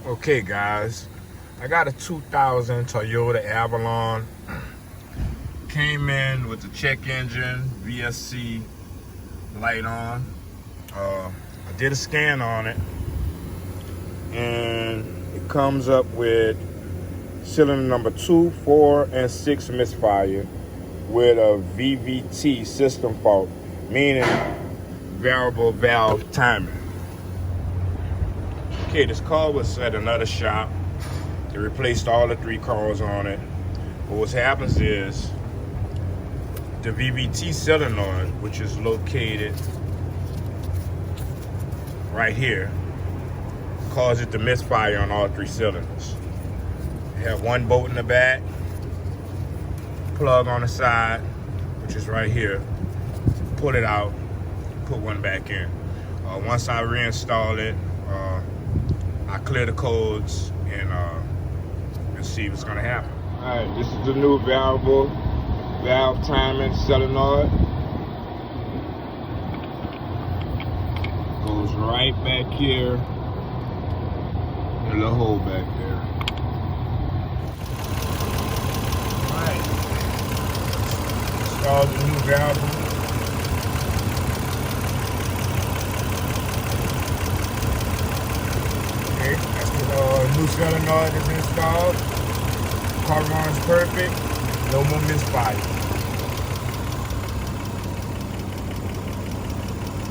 Okay guys, I got a 2000 Toyota Avalon. Came in with the check engine, VSC light on. I did a scan on it, and it comes up with cylinder number 2, 4, and 6 misfire with a VVT system fault, meaning variable valve timing. Okay, this car was at another shop. They replaced all the 3 cars on it. But what happens is the VVT solenoid, which is located right here, causes it to misfire on all 3 cylinders. You have one bolt in the back, plug on the side, which is right here. Pull it out, put one back in. Once I reinstall it, I clear the codes and see what's gonna happen. All right, this is the new variable valve timing solenoid. Goes right back here, a little hole back there. All right, install the new variable. New solenoid is installed. Car runs perfect. No more misfire.